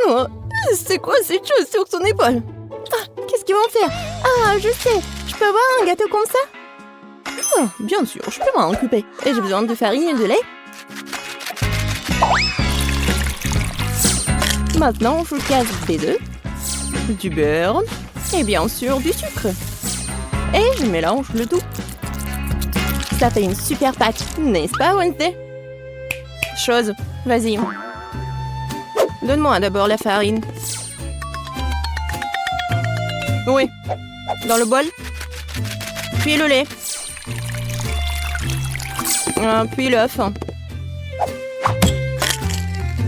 Oh, c'est quoi cette chose sur son épaule? Ah, qu'est-ce qu'ils vont faire? Ah, je sais. Je peux avoir un gâteau comme ça? Oh, bien sûr, je peux m'en occuper. Et j'ai besoin de farine et de lait. Maintenant, je casse des œufs, du beurre et bien sûr du sucre. Et je mélange le tout. Ça fait une super pâte, n'est-ce pas, Wednesday? Chose, vas-y. Donne-moi d'abord la farine. Oui, dans le bol. Puis le lait. Puis l'œuf.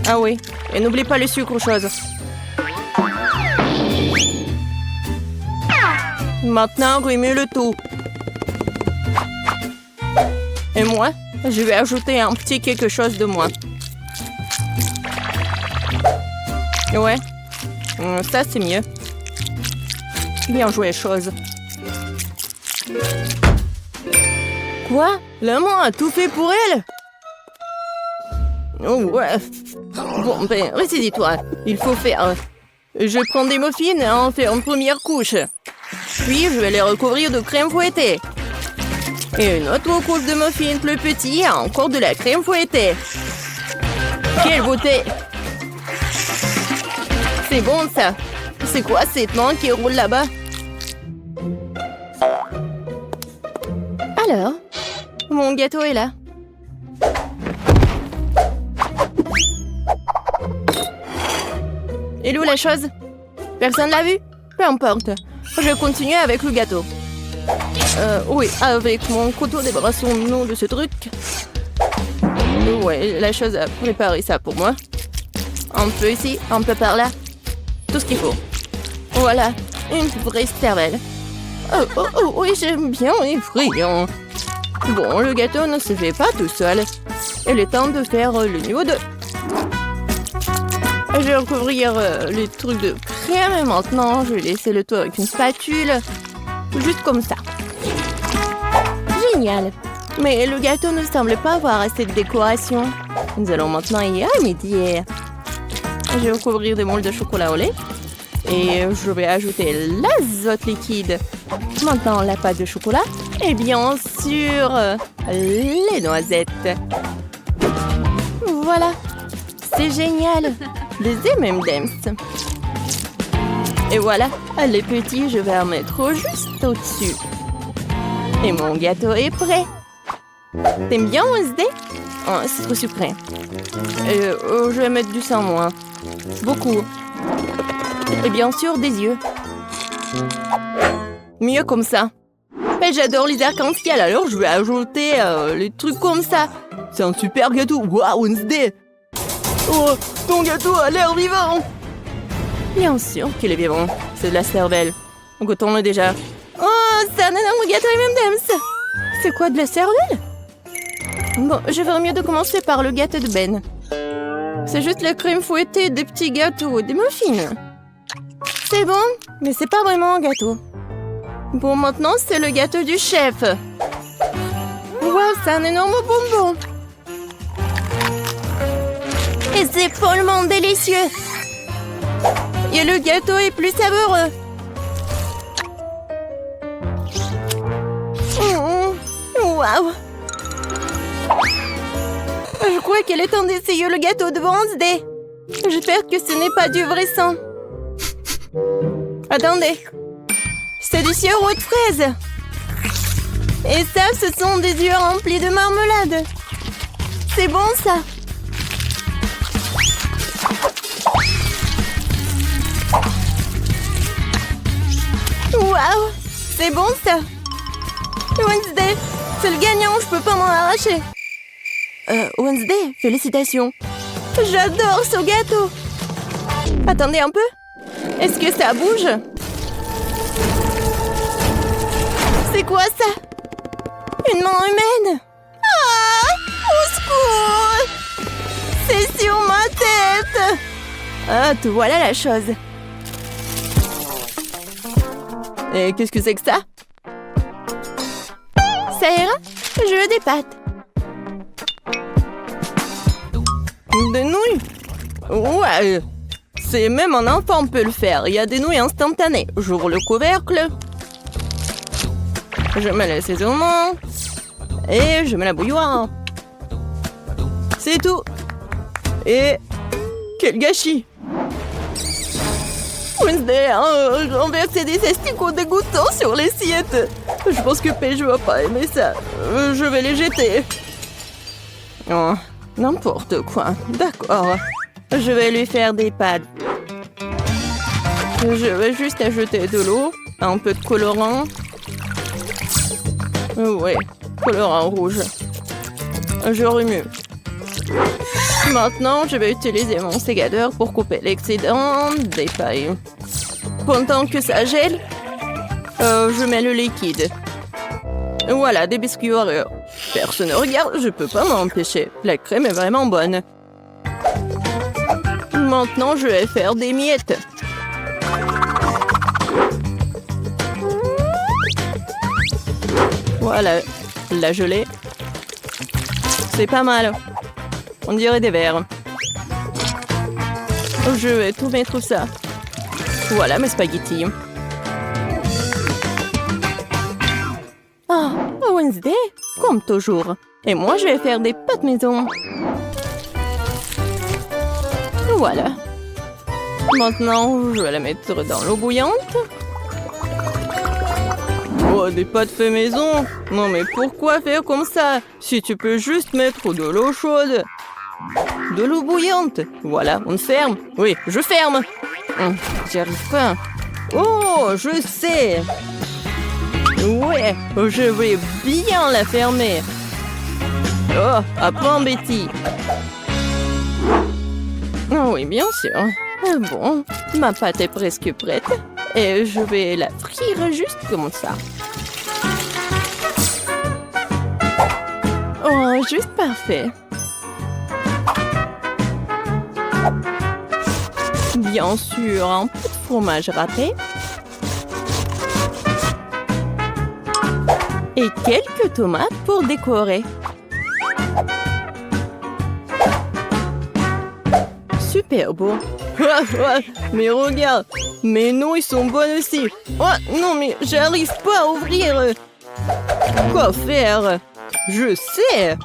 Ah oui, et n'oublie pas le sucre, chose. Maintenant, remue le tout. Et moi, je vais ajouter un petit quelque chose de moins. Ouais, ça c'est mieux. Bien joué, chose. Quoi? La main a tout fait pour elle? Oh ouais. Bon, ben, ressaisis-toi. Il faut faire... Je prends des muffins et en fais une première couche. Puis, je vais les recouvrir de crème fouettée. Et une autre couche de muffins plus petit et encore de la crème fouettée. Quelle beauté! C'est bon, ça. C'est quoi cette main qui roule là-bas? Alors, mon gâteau est là. Et où la chose? Personne l'a vu? Peu importe. Je continue avec le gâteau. Oui, avec mon couteau, débarrassons-nous de ce truc. Ouais, la chose a préparé ça pour moi. Un peu ici, un peu par là. Tout ce qu'il faut. Voilà, une vraie cervelle. Oh, oui, j'aime bien les friands. Bon, le gâteau ne se fait pas tout seul. Il est temps de faire le niveau 2. Je vais recouvrir les trucs de crème et maintenant je vais laisser le tout avec une spatule. Juste comme ça. Génial. Mais le gâteau ne semble pas avoir assez de décoration. Nous allons maintenant y remédier. Je vais recouvrir des moules de chocolat au lait. Et je vais ajouter l'azote liquide. Maintenant la pâte de chocolat. Et bien sûr, les noisettes. Voilà. C'est génial. Des M&M's. Et voilà, les petits, je vais en mettre juste au-dessus. Et mon gâteau est prêt. T'aimes bien, Wednesday? Oh, c'est trop sucré. Je vais mettre du sang, moi. Beaucoup. Et bien sûr, des yeux. Mieux comme ça. Mais j'adore les arcs-en-ciel, alors je vais ajouter les trucs comme ça. C'est un super gâteau. Waouh, Wednesday! Oh, ton gâteau a l'air vivant! Bien sûr qu'il est vivant. C'est de la cervelle. Goûtons-le déjà. Oh, c'est un énorme gâteau M&M's! C'est quoi, de la cervelle? Bon, je ferais mieux de commencer par le gâteau de Ben. C'est juste la crème fouettée, des petits gâteaux, des muffins. C'est bon, mais c'est pas vraiment un gâteau. Bon, maintenant, c'est le gâteau du chef. Wow, c'est un énorme bonbon. Et c'est follement délicieux. Et le gâteau est plus savoureux. Waouh. Je crois qu'il est temps d'essayer le gâteau de Wednesday. J'espère que ce n'est pas du vrai sang. Attendez. C'est du sirop de fraise. Et ça, ce sont des yeux remplis de marmelade. C'est bon, ça. Waouh, c'est bon, ça. Wednesday, c'est le gagnant, je peux pas m'en arracher. Wednesday, félicitations. J'adore ce gâteau. Attendez un peu. Est-ce que ça bouge? C'est quoi ça? Une main humaine? Ah! Au secours! C'est sur ma tête! Ah, te voilà la chose. Et qu'est-ce que c'est que ça? Ça ira? Je veux des pâtes. Des nouilles? Ouais, c'est même un enfant peut le faire. Il y a des nouilles instantanées. J'ouvre le couvercle. Je mets l'assaisonnement. Et je mets la bouilloire. C'est tout. Et quel gâchis! Wednesday a renversé des asticots dégoûtants sur l'assiette. Je pense que Paige va pas aimer ça. Je vais les jeter. Oh, n'importe quoi. D'accord. Je vais lui faire des pâtes. Je vais juste ajouter de l'eau, un peu de colorant. Oui, colorant rouge. Je remue. Maintenant, je vais utiliser mon sécateur pour couper l'excédent des pailles. Pendant que ça gèle, je mets le liquide. Voilà, des biscuits Oreo. Personne ne regarde, je peux pas m'empêcher. La crème est vraiment bonne. Maintenant, je vais faire des miettes. Voilà, la gelée. C'est pas mal. On dirait des verres. Je vais tout mettre ça. Voilà mes spaghettis. Ah, Wednesday, comme toujours. Et moi, je vais faire des pâtes maison. Voilà. Maintenant, je vais la mettre dans l'eau bouillante. Oh, des pâtes fait maison? Non, mais pourquoi faire comme ça? Si tu peux juste mettre de l'eau chaude. De l'eau bouillante. Voilà, on ferme. Oui, je ferme. J'y arrive pas. Oh, je sais. Ouais, je vais bien la fermer. Oh, apprends, Betty. Oh, oui, bien sûr. Bon, ma pâte est presque prête. Et je vais la frire juste comme ça. Oh, juste parfait. Bien sûr, un peu de fromage râpé. Et quelques tomates pour décorer. Super beau. Mais regarde, mes nouilles sont bonnes aussi. Oh, non, mais j'arrive pas à ouvrir. Quoi faire? Je sais.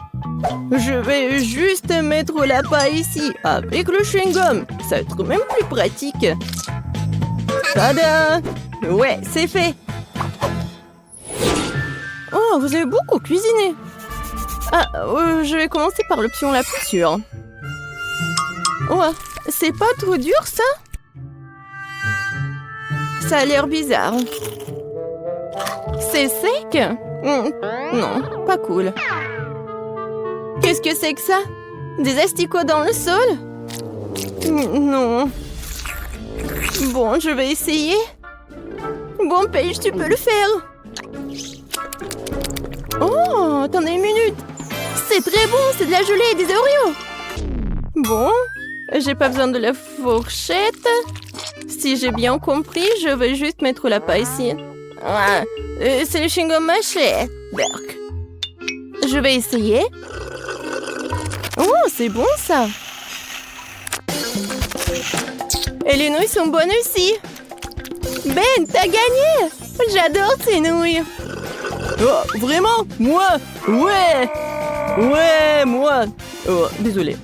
Je vais juste mettre la paille ici, avec le chewing-gum. Ça va être même plus pratique. Tada! Ouais, c'est fait. Oh, vous avez beaucoup cuisiné. Ah, je vais commencer par l'option la plus sûre. Ouais, c'est pas trop dur, ça? Ça a l'air bizarre. C'est sec? Non, pas cool. Qu'est-ce que c'est que ça? Des asticots dans le sol? Non. Bon, je vais essayer. Bon, Paige, tu peux le faire. Oh, attendez une minute. C'est très bon, c'est de la gelée et des Oreos. Bon, j'ai pas besoin de la fourchette. Si j'ai bien compris, je vais juste mettre la paille ici. Ah, c'est le chewing-gum mâché. Berk. Je vais essayer. Oh, c'est bon ça. Et les nouilles sont bonnes aussi. Ben, t'as gagné. J'adore ces nouilles. Oh, vraiment? Moi? Ouais. Ouais, moi. Oh, désolé.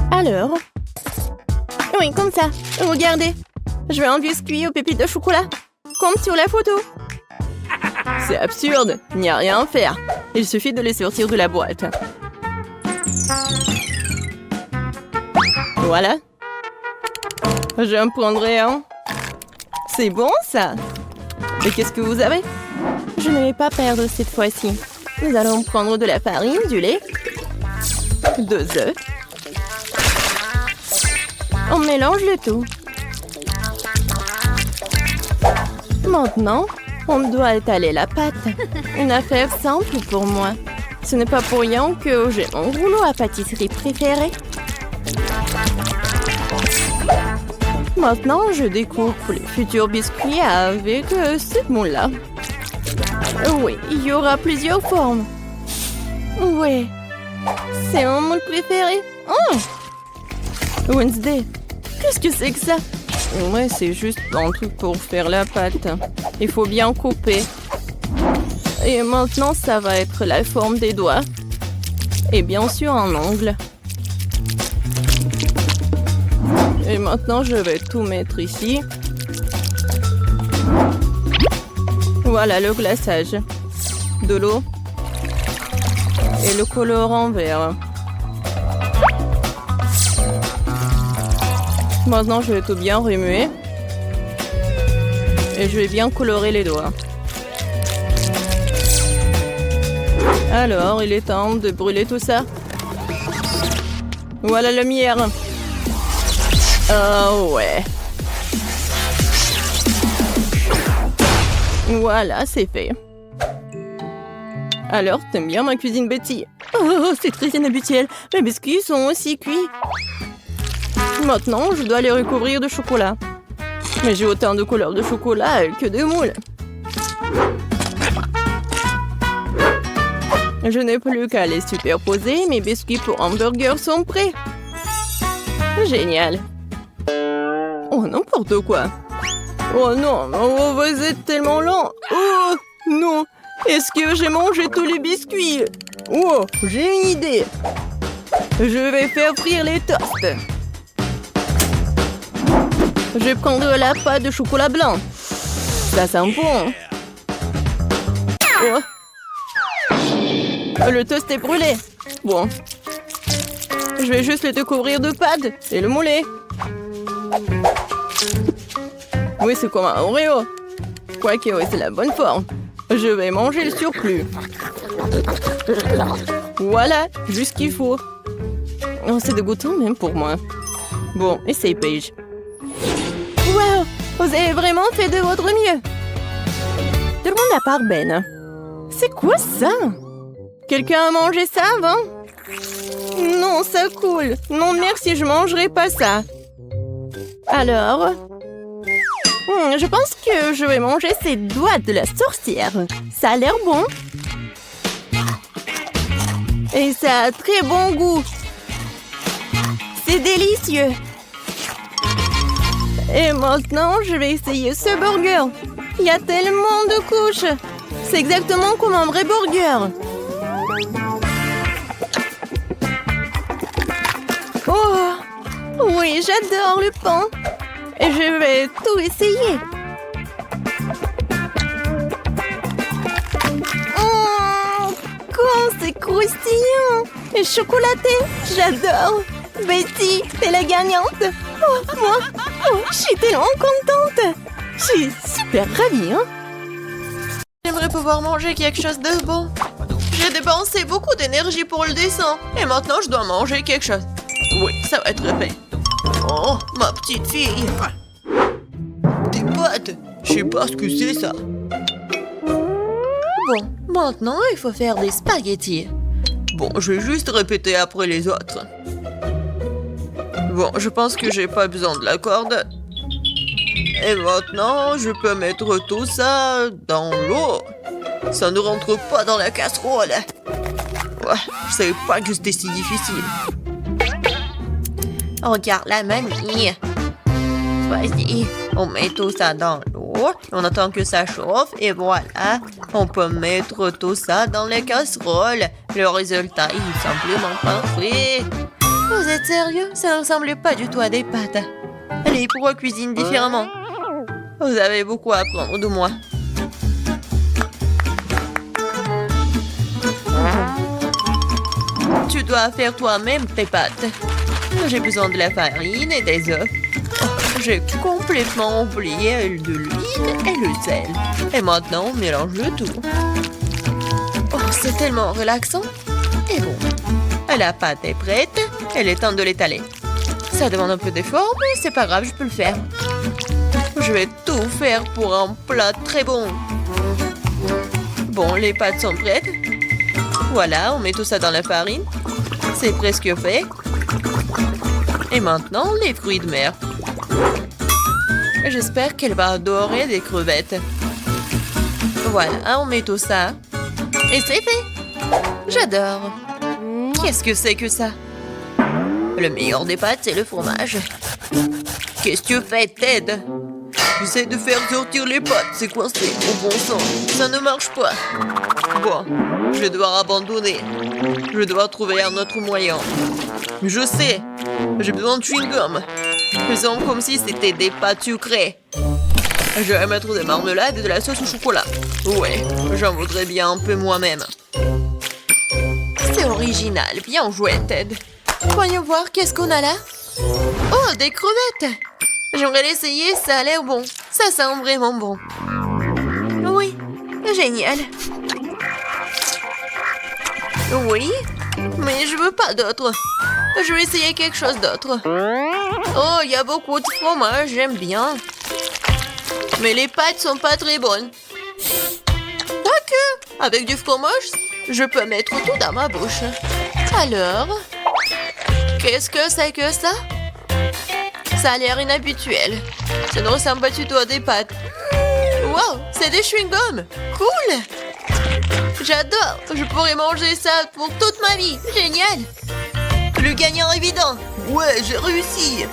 Alors? Oui, comme ça. Regardez. Je veux un biscuit aux pépites de chocolat. Comme sur la photo. C'est absurde. Il n'y a rien à faire. Il suffit de les sortir de la boîte. Voilà. J'en prendrai un. C'est bon, ça. Et qu'est-ce que vous avez? Je ne vais pas perdre cette fois-ci. Nous allons prendre de la farine, du lait, 2 œufs. On mélange le tout. Maintenant, on doit étaler la pâte. Une affaire simple pour moi. Ce n'est pas pour rien que j'ai mon rouleau à pâtisserie préféré. Maintenant, je découpe les futurs biscuits avec ce moule-là. Oui, il y aura plusieurs formes. Ouais. C'est mon moule préféré. Oh! Wednesday, qu'est-ce que c'est que ça? Ouais, c'est juste un truc pour faire la pâte. Il faut bien couper. Et maintenant, ça va être la forme des doigts. Et bien sûr, un ongle. Et maintenant, je vais tout mettre ici. Voilà le glaçage. De l'eau. Et le colorant vert. Maintenant, je vais tout bien remuer. Et je vais bien colorer les doigts. Alors, il est temps de brûler tout ça. Voilà la lumière. Oh ouais. Voilà, c'est fait. Alors, t'aimes bien ma cuisine, Betty? Oh, c'est très inhabituel. Mes biscuits sont aussi cuits. Maintenant, je dois les recouvrir de chocolat. Mais j'ai autant de couleurs de chocolat que de moules. Je n'ai plus qu'à les superposer. Mes biscuits pour hamburger sont prêts. Génial. Oh, n'importe quoi. Oh non, oh, vous êtes tellement lent. Oh, non. Est-ce que j'ai mangé tous les biscuits? Oh, j'ai une idée. Je vais faire frire les toasts. Je vais prendre la pâte de chocolat blanc. Ça sent bon. Oh. Le toast est brûlé. Bon. Je vais juste le découvrir de pâte et le mouler. Oui, c'est comme un Oreo. Quoique, oui, c'est la bonne forme. Je vais manger le surplus. Voilà, juste ce qu'il faut. Oh, c'est dégoûtant même pour moi. Bon, essaye, Paige. Wow, vous avez vraiment fait de votre mieux. Tout le monde à part Ben. C'est quoi ça? Quelqu'un a mangé ça avant? Non, ça coule. Non, merci, je mangerai pas ça. Alors... je pense que je vais manger ces doigts de la sorcière. Ça a l'air bon. Et ça a très bon goût. C'est délicieux. Et maintenant, je vais essayer ce burger. Il y a tellement de couches. C'est exactement comme un vrai burger. Oh, oui, j'adore le pain. Et je vais tout essayer. Oh, comme c'est croustillant. Et chocolaté, j'adore. Betty, t'es la gagnante. Oh, moi, je suis tellement contente. Je suis super ravie, hein. J'aimerais pouvoir manger quelque chose de bon. J'ai dépensé beaucoup d'énergie pour le dessin. Et maintenant, je dois manger quelque chose. Oui, ça va être fait. Oh, ma petite fille. Des pâtes. Je sais pas ce que c'est, ça. Bon, maintenant, il faut faire des spaghettis. Bon, je vais juste répéter après les autres. Bon, je pense que j'ai pas besoin de la corde. Et maintenant, je peux mettre tout ça dans l'eau. Ça ne rentre pas dans la casserole. Ouais, je savais pas que c'était si difficile. Regarde la mamie. Vas-y, on met tout ça dans l'eau. On attend que ça chauffe et voilà. On peut mettre tout ça dans les casseroles. Le résultat est simplement parfait. Vous êtes sérieux? Ça ne ressemble pas du tout à des pâtes. Allez, pourquoi cuisine différemment? Vous avez beaucoup à apprendre de moi. Tu dois faire toi-même tes pâtes. J'ai besoin de la farine et des œufs. Oh, j'ai complètement oublié de l'huile et le sel. Et maintenant, on mélange le tout. Oh, c'est tellement relaxant. Et bon, la pâte est prête. Il est temps de l'étaler. Ça demande un peu d'effort, mais c'est pas grave, je peux le faire. Je vais tout faire pour un plat très bon. Bon, les pâtes sont prêtes. Voilà, on met tout ça dans la farine. C'est presque fait. Et maintenant, les fruits de mer. J'espère qu'elle va adorer des crevettes. Voilà, on met tout ça. Et c'est fait. J'adore. Qu'est-ce que c'est que ça? Le meilleur des pâtes, c'est le fromage. Qu'est-ce que tu fais, Ted? J'essaie de faire sortir les pâtes, c'est coincé. Au bon sang, ça ne marche pas. Bon, je vais devoir abandonner. Je vais devoir trouver un autre moyen. Mais je sais, j'ai besoin de chewing-gum. Faisons comme si c'était des pâtes sucrées. Je vais mettre des marmelades et de la sauce au chocolat. Ouais, j'en voudrais bien un peu moi-même. C'est original, bien joué, Ted. Voyons voir, qu'est-ce qu'on a là? Oh, des crevettes! J'aimerais l'essayer, ça a l'air bon. Ça sent vraiment bon. Oui, génial. Oui, mais je veux pas d'autre. Je vais essayer quelque chose d'autre. Oh, il y a beaucoup de fromage, j'aime bien. Mais les pâtes sont pas très bonnes. Quoique, avec du fromage, je peux mettre tout dans ma bouche. Alors, qu'est-ce que c'est que ça? Ça a l'air inhabituel. Ça ne ressemble pas du tout à des pâtes. Wow, c'est des chewing-gums. Cool. J'adore. Je pourrais manger ça pour toute ma vie. Génial. Le gagnant évident. Ouais, j'ai réussi.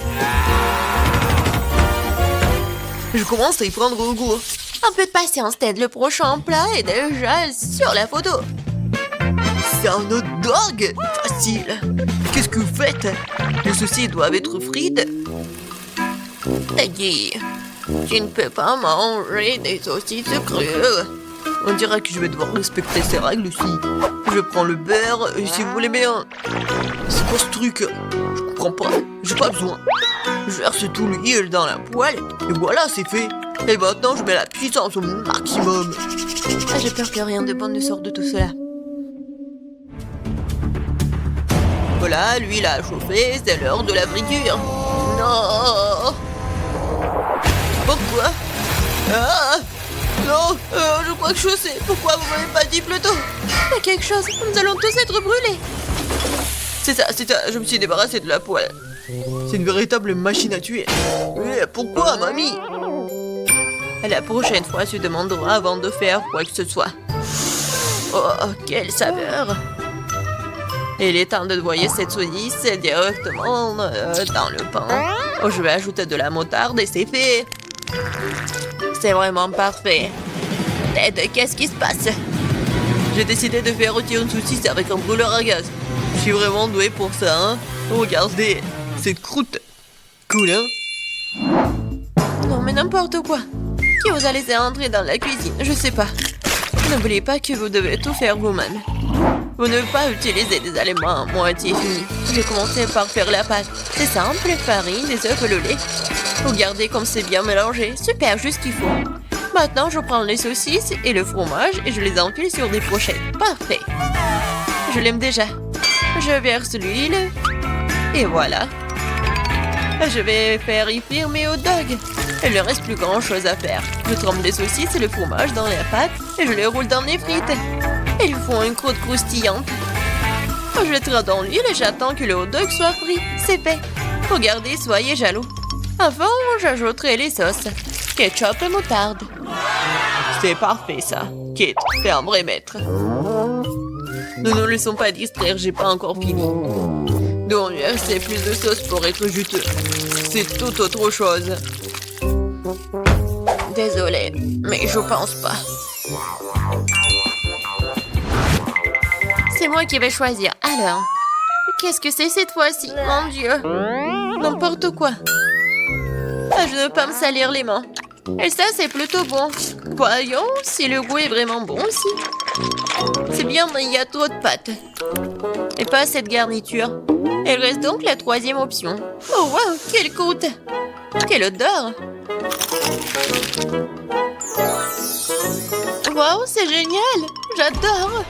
Je commence à y prendre goût. Un peu de patience, Ted. Le prochain plat est déjà sur la photo. C'est un hot dog. Facile. Qu'est-ce que vous faites? Les saucisses doivent être frites. Teddy, tu ne peux pas manger des saucisses crues. On dirait que je vais devoir respecter ces règles aussi. Je prends le beurre et si vous voulez bien... C'est quoi ce truc? Je comprends pas. J'ai pas besoin. Je verse tout l'huile dans la poêle et voilà, c'est fait. Et maintenant, je mets la puissance au maximum. Ah, j'ai peur que rien de bon ne sorte de tout cela. Voilà, l'huile a chauffé, c'est l'heure de la friture. Non! Pourquoi? Ah! Non, je crois que je sais. Pourquoi vous m'avez pas dit plus tôt? Il y a quelque chose, nous allons tous être brûlés. C'est ça, je me suis débarrassé de la poêle. C'est une véritable machine à tuer. Mais pourquoi, mamie? La prochaine fois, tu demanderas avant de faire quoi que ce soit. Oh, quelle saveur! Il est temps de noyer cette saucisse directement dans le pain. Oh, je vais ajouter de la moutarde et c'est fait. C'est vraiment parfait. Ted, qu'est-ce qui se passe? J'ai décidé de faire rôtir une saucisse avec un brûleur à gaz. Je suis vraiment douée pour ça, hein? Regardez, cette croûte. Cool, hein? Non, mais n'importe quoi. Qui vous a laissé entrer dans la cuisine? Je sais pas. N'oubliez pas que vous devez tout faire vous-même. Vous ne devez pas utiliser des aliments à moitié finis. J'ai commencé par faire la pâte. C'est simple, farine, des œufs et le lait. Regardez comme c'est bien mélangé. Super, juste ce qu'il faut. Maintenant, je prends les saucisses et le fromage et je les enfile sur des brochettes. Parfait. Je l'aime déjà. Je verse l'huile. Et voilà. Je vais faire y frire mes hot dogs. Il ne reste plus grand chose à faire. Je trempe les saucisses et le fromage dans la pâte et je les roule dans les frites. Ils font une croûte croustillante. Je les traite dans l'huile et j'attends que le hot dog soit frit. C'est fait. Regardez, soyez jaloux. Avant, j'ajouterai les sauces. Ketchup et moutarde. C'est parfait, ça. Kate, t'es un vrai maître. Ne nous laissons pas distraire, j'ai pas encore fini. Donc, c'est plus de sauce pour être juteux. C'est tout autre chose. Désolée, mais je pense pas. C'est moi qui vais choisir. Alors, qu'est-ce que c'est cette fois-ci? Mon Dieu. N'importe quoi. Ah, je ne veux pas me salir les mains. Et ça, c'est plutôt bon. Voyons si le goût est vraiment bon aussi. C'est bien, mais il y a trop de pâtes. Et pas cette garniture. Il reste donc la troisième option. Oh, wow, quelle croûte! Quelle odeur! Wow, c'est génial! J'adore!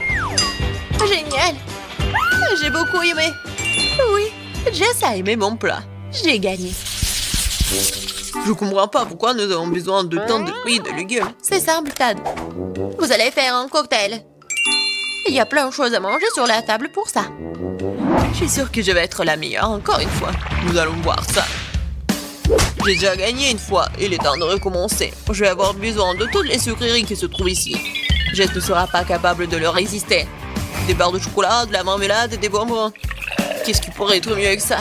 Génial! J'ai beaucoup aimé. Oui, Jess a aimé mon plat. J'ai gagné. Je comprends pas pourquoi nous avons besoin de tant de fruits et de légumes. C'est simple, Tad. Vous allez faire un cocktail. Il y a plein de choses à manger sur la table pour ça. Je suis sûre que je vais être la meilleure encore une fois. Nous allons voir ça. J'ai déjà gagné une fois. Il est temps de recommencer. Je vais avoir besoin de toutes les sucreries qui se trouvent ici. Jess ne sera pas capable de leur résister. Des barres de chocolat, de la marmelade et des bonbons. Qu'est-ce qui pourrait être mieux que ça?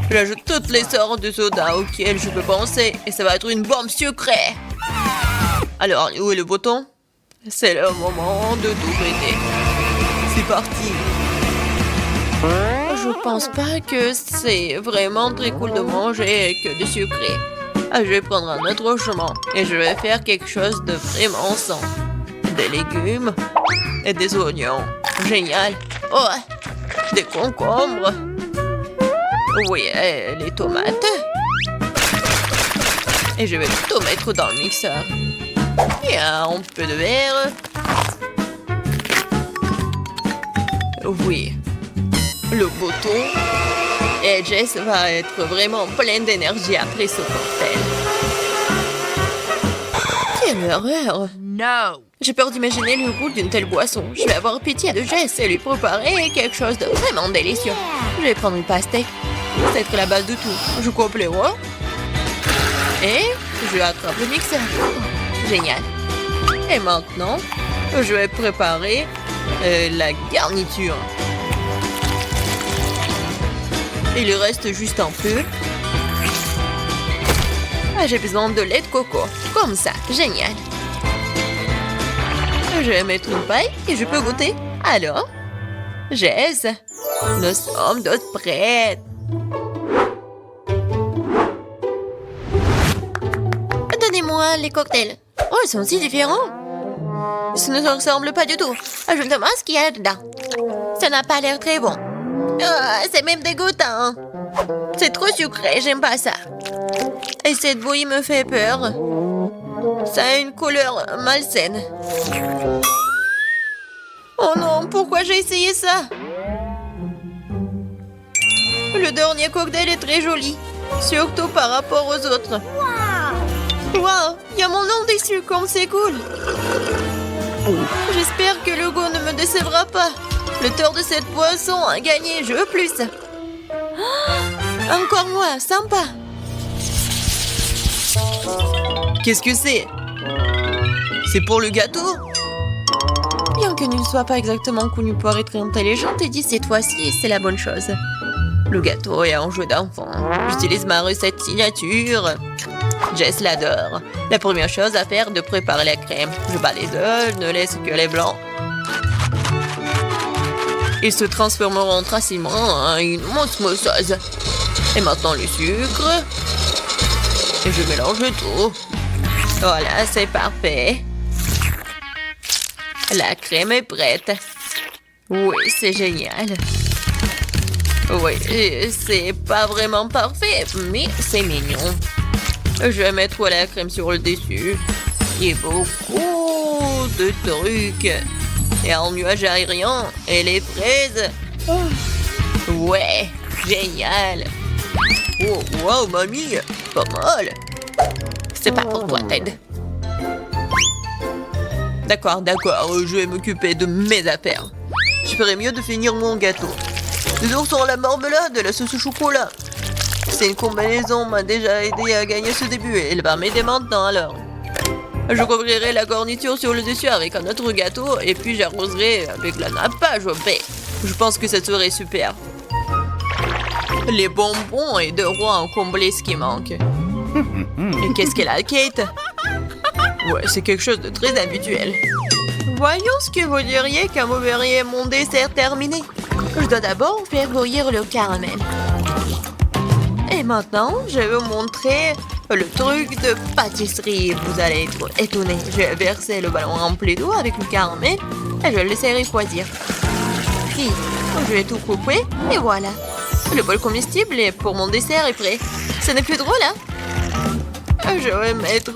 J'ajoute toutes les sortes de sodas auxquelles je peux penser et ça va être une bombe sucrée. Alors, où est le bouton? C'est le moment de tout péter. C'est parti. Je pense pas que c'est vraiment très cool de manger que du sucré. Je vais prendre un autre chemin et je vais faire quelque chose de vraiment sain. Des légumes et des oignons. Génial. Oh, des concombres. Oui, et les tomates. Et je vais tout mettre dans le mixeur. Et un peu de verre. Oui. Le bouton. Et Jess va être vraiment pleine d'énergie après ce cocktail. Quelle horreur! No! J'ai peur d'imaginer le goût d'une telle boisson. Je vais avoir pitié de Jess et lui préparer quelque chose de vraiment délicieux. Je vais prendre une pastèque. Ça va être la base de tout. Je coupe les rois. Et je attrape le mixeur. Génial. Et maintenant, je vais préparer la garniture. Il lui reste juste un peu. J'ai besoin de lait de coco. Comme ça, génial. Je vais mettre une paille et je peux goûter. Alors, Jess, nous sommes toutes prêtes. Donnez-moi les cocktails. Oh, ils sont si différents. Ça ne se ressemble pas du tout. Je me demande ce qu'il y a dedans. Ça n'a pas l'air très bon. C'est même dégoûtant. C'est trop sucré, j'aime pas ça. Et cette bouillie me fait peur. Ça a une couleur malsaine. Oh non, pourquoi j'ai essayé ça? Le dernier cocktail est très joli. Surtout par rapport aux autres. Wow, il y a mon nom dessus, comme c'est cool. J'espère que le goût ne me décevra pas. Le tort de cette boisson a gagné, je veux plus. Encore moi, sympa. Qu'est-ce que c'est? C'est pour le gâteau? Bien que ne soit pas exactement connu pour être intelligente, et dit cette fois-ci, c'est la bonne chose. Le gâteau est un jeu d'enfant. J'utilise ma recette signature. Jess l'adore. La première chose à faire est de préparer la crème. Je bats les œufs, ne laisse que les blancs. Ils se transformeront facilement en une mousse mousseuse. Et maintenant le sucre. Et je mélange tout. Voilà, c'est parfait. La crème est prête. Oui, c'est génial. Oui, c'est pas vraiment parfait, mais c'est mignon. Je vais mettre la crème sur le dessus. Et beaucoup de trucs. Et un nuage aérien. Et les fraises. Ouais, génial. Oh, wow, mamie, pas mal. C'est pas pour toi, Ted. D'accord, je vais m'occuper de mes affaires. Je ferais mieux de finir mon gâteau. Les oursons à la marmelade et la sauce au chocolat. C'est une combinaison m'a déjà aidé à gagner ce début et elle va m'aider maintenant alors. Je couvrirai la garniture sur le dessus avec un autre gâteau et puis j'arroserai avec la nappe à choper. Je pense que ça serait super. Les bonbons et deux rois ont comblé ce qui manque. Et qu'est-ce qu'elle a, Kate? Ouais, c'est quelque chose de très habituel. Voyons ce que vous diriez quand vous verriez mon dessert terminé. Je dois d'abord faire bouillir le caramel. Et maintenant, je vais vous montrer le truc de pâtisserie. Vous allez être étonnés. Je vais verser le ballon rempli d'eau avec le caramel et je vais le laisser refroidir. Puis, je vais tout couper et voilà. Le bol comestible pour mon dessert est prêt. Ce n'est plus drôle, hein? Je vais mettre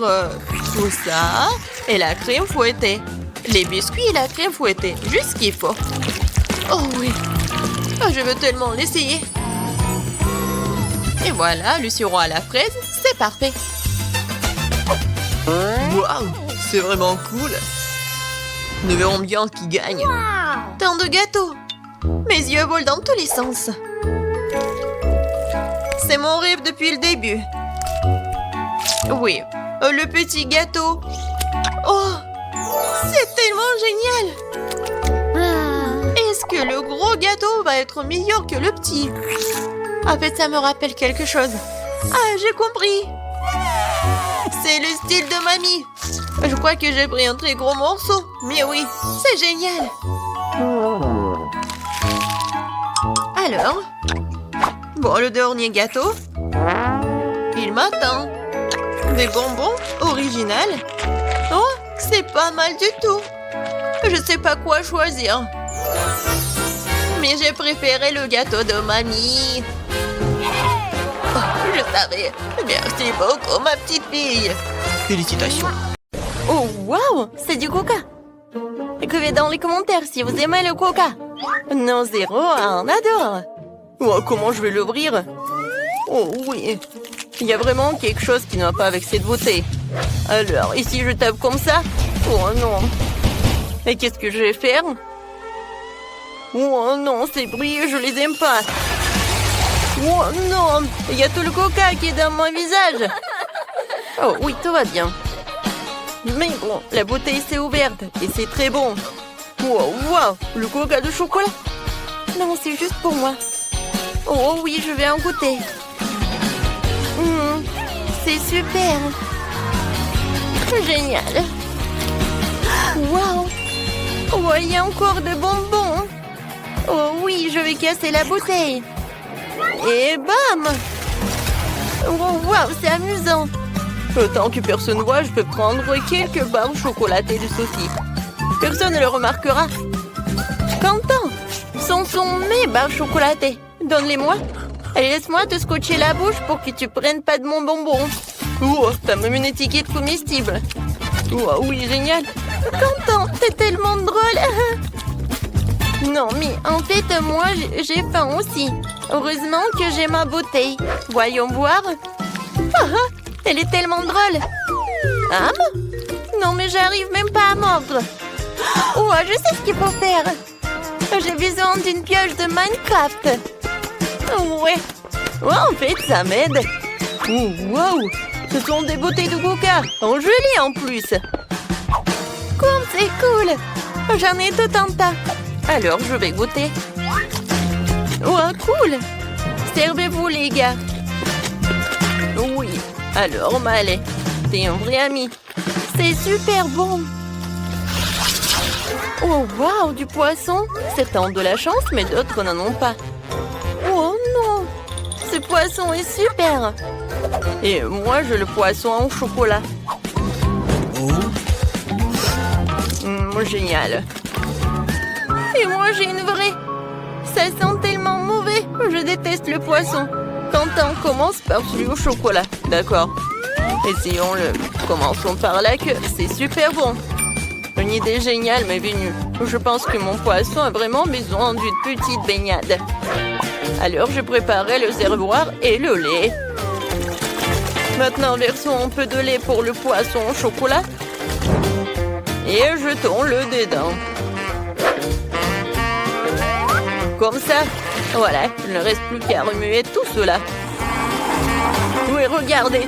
tout ça et la crème fouettée. Les biscuits et la crème fouettée. Juste ce qu'il faut. Oh oui. Je veux tellement l'essayer. Et voilà, le sirop à la fraise, c'est parfait. Waouh, c'est vraiment cool. Nous verrons bien qui gagne. Tant de gâteaux. Mes yeux volent dans tous les sens. C'est mon rêve depuis le début. Oui, le petit gâteau. Oh, c'est tellement génial. Est-ce que le gros gâteau va être meilleur que le petit. En fait, ça me rappelle quelque chose. Ah, j'ai compris. C'est le style de mamie. Je crois que j'ai pris un très gros morceau. Mais oui, c'est génial. Alors, bon, le dernier gâteau. Il m'attend. Des bonbons original. Oh, c'est pas mal du tout. Je sais pas quoi choisir. Mais j'ai préféré le gâteau de mamie. Oh, je savais. Merci beaucoup, ma petite fille. Félicitations. Oh, waouh, c'est du coca. Écrivez dans les commentaires si vous aimez le coca. Non, 0, on adore. Oh, comment je vais l'ouvrir? Oh oui, il y a vraiment quelque chose qui ne va pas avec cette bouteille. Alors, ici je tape comme ça? Oh non. Et qu'est-ce que je vais faire? Oh non, ces bruits, je les aime pas. Oh non, il y a tout le coca qui est dans mon visage. Oh oui, tout va bien. Mais bon, la bouteille s'est ouverte et c'est très bon. Wow, wow, le coca de chocolat. Non, c'est juste pour moi. Oh oui, je vais en goûter. C'est super. Génial. Wow. Oh, il y a encore de bonbons. Oh oui, je vais casser la bouteille. Et bam. Oh, wow, c'est amusant. Tant que personne ne voit, je peux prendre quelques barres chocolatées de saucisses. Personne ne le remarquera. Quentin, ce sont mes barres chocolatées. Donne-les-moi. Allez, laisse-moi te scotcher la bouche pour que tu prennes pas de mon bonbon. Oh, t'as même une étiquette comestible. Oh, oui, génial. Quentin, t'es tellement drôle. Non, mais en fait, moi, j'ai faim aussi. Heureusement que j'ai ma bouteille. Voyons voir. Elle est tellement drôle. Ah, non, mais j'arrive même pas à mordre. Oh, je sais ce qu'il faut faire. J'ai besoin d'une pioche de Minecraft. Ouais. Oh, en fait, ça m'aide. Oh, wow. Ce sont des bouteilles de coca. En gelée, en plus. Comme c'est cool. J'en ai tout un tas. Alors, je vais goûter. Oh, cool. Servez-vous, les gars. Oui. Alors, Malé, t'es un vrai ami. C'est super bon. Oh, waouh, du poisson. Certains ont de la chance, mais d'autres n'en ont pas. Oh non, ce poisson est super. Et moi, j'ai le poisson en chocolat. Génial. Et moi, j'ai une vraie. Ça sent tellement mauvais. Je déteste le poisson. Quentin, commence par celui au chocolat. D'accord. Essayons-le. Commençons par la queue. C'est super bon. Une idée géniale m'est venue. Je pense que mon poisson a vraiment besoin d'une petite baignade. Alors, je préparais le réservoir et le lait. Maintenant, versons un peu de lait pour le poisson au chocolat. Et jetons-le dedans. Comme ça. Voilà, il ne reste plus qu'à remuer tout cela. Oui, regardez.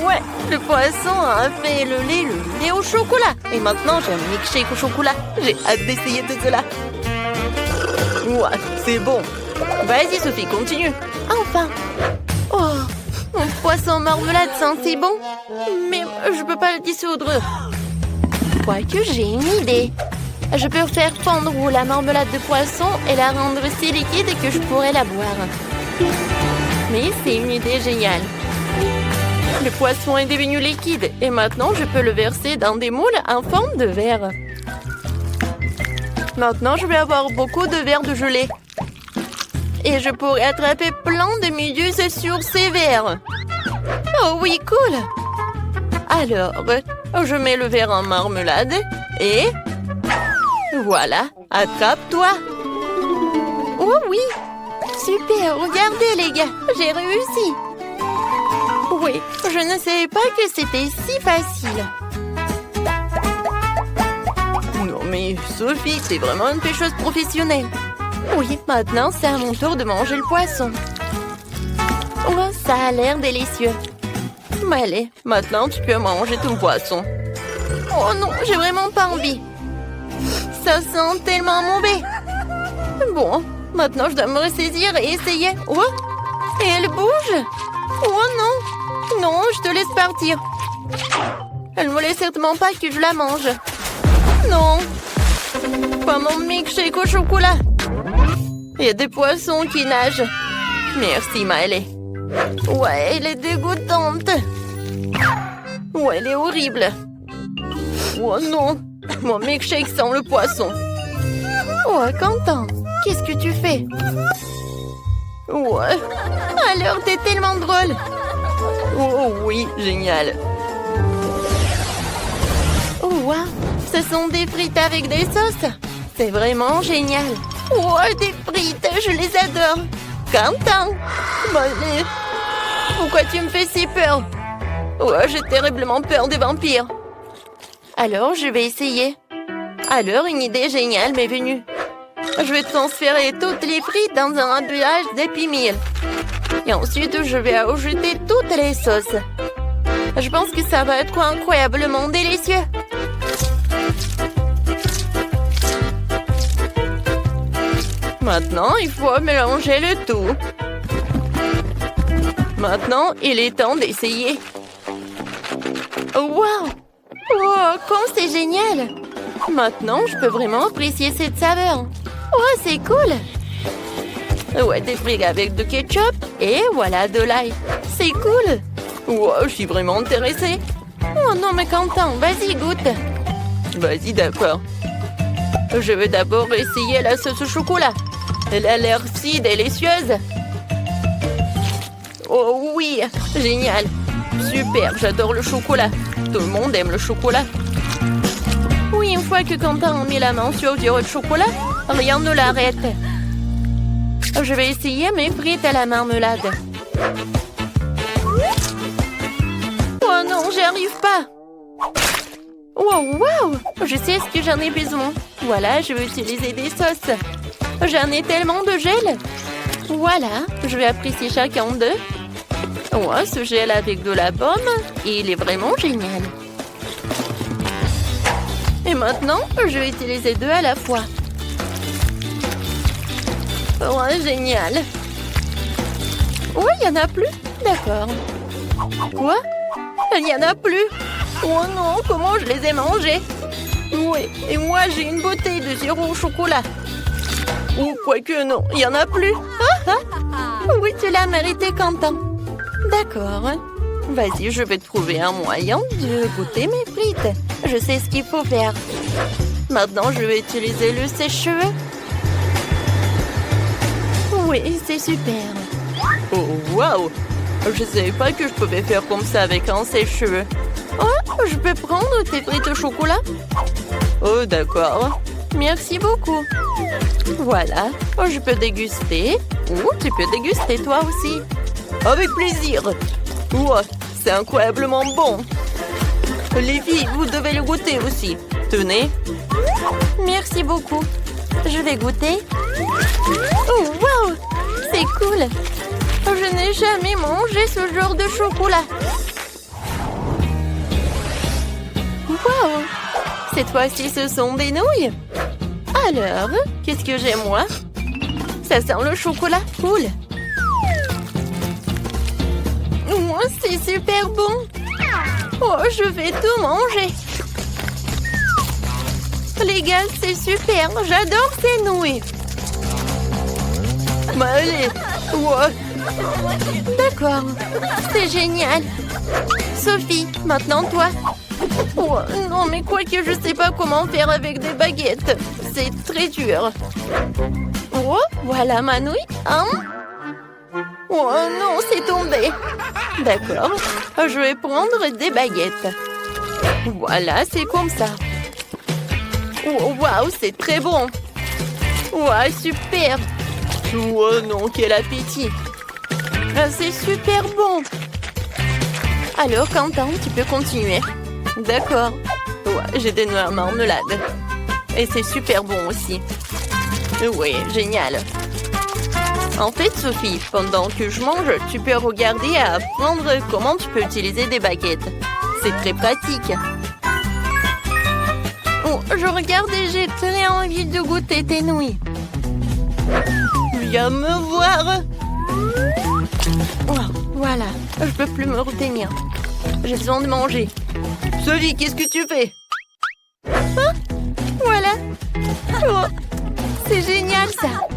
Ouais, le poisson a fait le lait au chocolat. Et maintenant, j'ai un milkshake au chocolat. J'ai hâte d'essayer tout cela. Ouais, c'est bon. Vas-y, Sophie, continue. Enfin. Oh, mon poisson marmelade sent si bon. Mais je peux pas le dissoudre. Quoique j'ai une idée. Je peux faire fondre la marmelade de poisson et la rendre si liquide que je pourrais la boire. Mais c'est une idée géniale. Le poisson est devenu liquide et maintenant je peux le verser dans des moules en forme de verre. Maintenant je vais avoir beaucoup de verres de gelée. Et je pourrais attraper plein de méduses sur ces verres. Oh oui, cool! Alors, je mets le verre en marmelade et... Voilà, attrape-toi. Oh oui, super, regardez les gars, j'ai réussi. Oui, je ne savais pas que c'était si facile. Non mais Sophie, t'es vraiment une pêcheuse professionnelle. Oui, maintenant c'est à mon tour de manger le poisson. Oh, ça a l'air délicieux. Mais allez, maintenant tu peux manger ton poisson. Oh non, j'ai vraiment pas envie. Ça sent tellement mauvais. Bon, maintenant je dois me ressaisir et essayer. Oh, et elle bouge. Oh non. Non, je te laisse partir. Elle ne voulait certainement pas que je la mange. Non. Pas mon milkshake au chocolat. Il y a des poissons qui nagent. Merci, Maëlle. Ouais, elle est dégoûtante. Ouais, elle est horrible. Oh non. Mon milkshake sent le poisson. Oh, Quentin, qu'est-ce que tu fais? Ouais. Alors, t'es tellement drôle. Oh oui, génial. Oh, wow. Ce sont des frites avec des sauces. C'est vraiment génial. Oh, des frites, je les adore. Quentin. Allez. Pourquoi tu me fais si peur? Oh, j'ai terriblement peur des vampires. Alors, je vais essayer. Alors, une idée géniale m'est venue. Je vais transférer toutes les frites dans un emballage d'Happy Meal. Et ensuite, je vais ajouter toutes les sauces. Je pense que ça va être incroyablement délicieux. Maintenant, il faut mélanger le tout. Maintenant, il est temps d'essayer. Wow! Oh, comme c'est génial! Maintenant, je peux vraiment apprécier cette saveur. Oh, c'est cool! Ouais, des frites avec du ketchup et voilà de l'ail. C'est cool! Wow, je suis vraiment intéressée. Oh non, mais Quentin, vas-y, goûte. Vas-y, d'accord. Je vais d'abord essayer la sauce au chocolat. Elle a l'air si délicieuse. Oh oui, génial. Super, j'adore le chocolat. Tout le monde aime le chocolat. Oui, une fois que Quentin a mis la main sur du chocolat, rien ne l'arrête. Je vais essayer mes frites à la marmelade. Oh non, j'y arrive pas. Wow, wow, je sais ce que j'en ai besoin. Voilà, je vais utiliser des sauces. J'en ai tellement de gel. Voilà, je vais apprécier chacun d'eux. Ouais, ce gel avec de la pomme, il est vraiment génial. Et maintenant, je vais utiliser deux à la fois. Ouais, génial. Ouais, il n'y en a plus. D'accord. Quoi? Il n'y en a plus. Oh non, comment je les ai mangés? Oui, et moi j'ai une bouteille de sirop au chocolat. Ou quoique non, il n'y en a plus. Ah, ah. Oui, tu l'as mérité, Quentin. D'accord. Vas-y, je vais trouver un moyen de goûter mes frites. Je sais ce qu'il faut faire. Maintenant, je vais utiliser le sèche-cheveux. Oui, c'est super. Oh, waouh! Je ne savais pas que je pouvais faire comme ça avec un sèche-cheveux. Oh, je peux prendre tes frites au chocolat? Oh, d'accord. Merci beaucoup. Voilà, je peux déguster. Ou tu peux déguster toi aussi. Avec plaisir. Wow, c'est incroyablement bon. Les filles, vous devez le goûter aussi. Tenez. Merci beaucoup. Je vais goûter. Oh, wow! C'est cool. Je n'ai jamais mangé ce genre de chocolat. Wow! Cette fois-ci, ce sont des nouilles. Alors, qu'est-ce que j'ai, moi? Ça sent le chocolat. Cool. Oh, c'est super bon. Oh, je vais tout manger. Les gars, c'est super. J'adore ces nouilles. Mais allez. Ouais. D'accord. C'est génial. Sophie, maintenant toi. Oh, non, mais quoi que je sais pas comment faire avec des baguettes. C'est très dur. Oh, voilà ma nouille. Hein? Oh non, c'est tombé. D'accord. Je vais prendre des baguettes. Voilà, c'est comme ça. Oh, waouh, c'est très bon. Waouh, super. Oh non, quel appétit. C'est super bon. Alors, Quentin, tu peux continuer. D'accord. Ouais, j'ai des noix à marmelade. Et c'est super bon aussi. Oui, génial. En fait, Sophie, pendant que je mange, tu peux regarder et apprendre comment tu peux utiliser des baguettes. C'est très pratique. Oh, je regarde et j'ai très envie de goûter tes nouilles. Viens me voir. Oh, voilà, je peux plus me retenir. J'ai besoin de manger. Sully, qu'est-ce que tu fais? Ah, voilà. Oh, c'est génial ça.